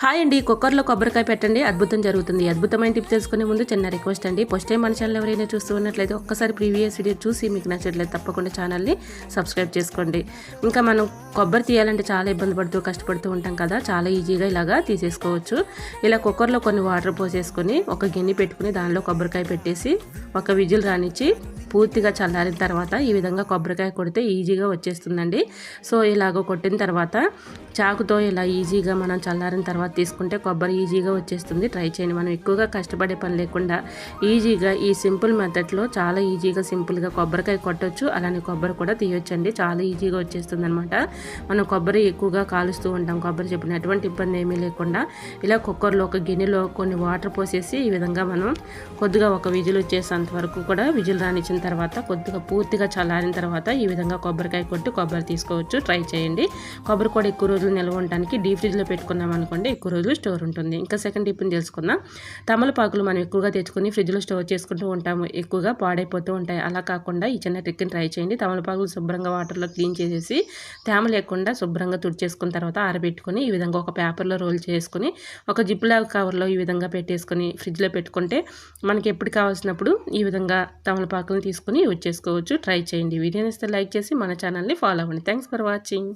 Hi అండి, కుక్కర్లో కొబ్బరికాయ పెట్టండి, అద్భుతం జరుగుతుంది. అద్భుతమైన టిప్ తెలుసుకునే ముందు చిన్న రిక్వెస్ట్ అండి. ఫస్ట్ టైం మన ఛానల్ ఎవరైనా చూస్తూ ఉన్నట్లయితే ఒక్కసారి ప్రీవియస్ వీడియో చూసి మీకు నచ్చట్లేదు తప్పకుండా ఛానల్ని సబ్స్క్రైబ్ చేసుకోండి. ఇంకా మనం కొబ్బరి తీయాలంటే చాలా ఇబ్బంది పడుతూ కష్టపడుతూ ఉంటాం కదా, చాలా ఈజీగా ఇలాగా తీసేసుకోవచ్చు. ఇలా కుక్కర్లో కొన్ని వాటర్ పోసేసుకొని ఒక గిన్నె పెట్టుకుని దానిలో కొబ్బరికాయ పెట్టేసి ఒక విజిల్ రానిచ్చి పూర్తిగా చల్లారిన తర్వాత ఈ విధంగా కొబ్బరికాయ కొడితే ఈజీగా వచ్చేస్తుందండి. సో ఇలాగ కొట్టిన తర్వాత చాకుతో ఇలా ఈజీగా మనం చల్లారిన తర్వాత తీసుకుంటే కొబ్బరి ఈజీగా వచ్చేస్తుంది. ట్రై చేయండి. మనం ఎక్కువగా కష్టపడే పని లేకుండా ఈజీగా ఈ సింపుల్ మెథడ్లో చాలా ఈజీగా సింపుల్గా కొబ్బరికాయ కొట్టవచ్చు, అలానే కొబ్బరి కూడా తీయొచ్చండి. చాలా ఈజీగా వచ్చేస్తుంది అనమాట. మనం కొబ్బరి ఎక్కువగా కాలుస్తూ ఉంటాం, కొబ్బరి చెప్పిన ఎటువంటి ఇబ్బంది ఏమీ లేకుండా ఇలా కుక్కర్లో ఒక గిన్నెలో కొన్ని వాటర్ పోసేసి ఈ విధంగా మనం కొద్దిగా ఒక విజిల్ వచ్చేసేంత వరకు కూడా విజిల్ రానిచ్చిన తర్వాత కొద్దిగా పూర్తిగా చల్లారిన తర్వాత ఈ విధంగా కొబ్బరికాయ కొట్టి కొబ్బరి తీసుకోవచ్చు. ట్రై చేయండి. కొబ్బరి కూడా ఎక్కువ రోజులు నిల్వ ఉండడానికి డీప్ ఫ్రిడ్జ్లో పెట్టుకున్నాం అనుకోండి ఎక్కువ రోజులు స్టోర్ ఉంటుంది. ఇంకా సెకండ్ టిప్ని తెలుసుకుందాం. తమలపాకులు మనం ఎక్కువగా తెచ్చుకొని ఫ్రిడ్జ్లో స్టోర్ చేసుకుంటూ ఉంటాము, ఎక్కువగా పాడైపోతూ ఉంటాయి. అలా కాకుండా ఈ చిన్న ట్రిక్ని ట్రై చేయండి. తమలపాకులు శుభ్రంగా వాటర్లో క్లీన్ చేసేసి తేమ లేకుండా శుభ్రంగా తుడిచేసుకున్న తర్వాత ఆరబెట్టుకొని ఈ విధంగా ఒక పేపర్లో రోల్ చేసుకుని ఒక జిప్లాగ్ కవర్లో ఈ విధంగా పెట్టేసుకొని ఫ్రిడ్జ్లో పెట్టుకుంటే మనకి ఎప్పుడు కావాల్సినప్పుడు ఈ విధంగా తమలపాకులను తీసుకుని యూజ్ చేసుకోవచ్చు. ట్రై చేయండి. వీడియోని ఇస్తే లైక్ చేసి మన ఛానల్ని ఫాలో అవ్వండి. Thanks for watching.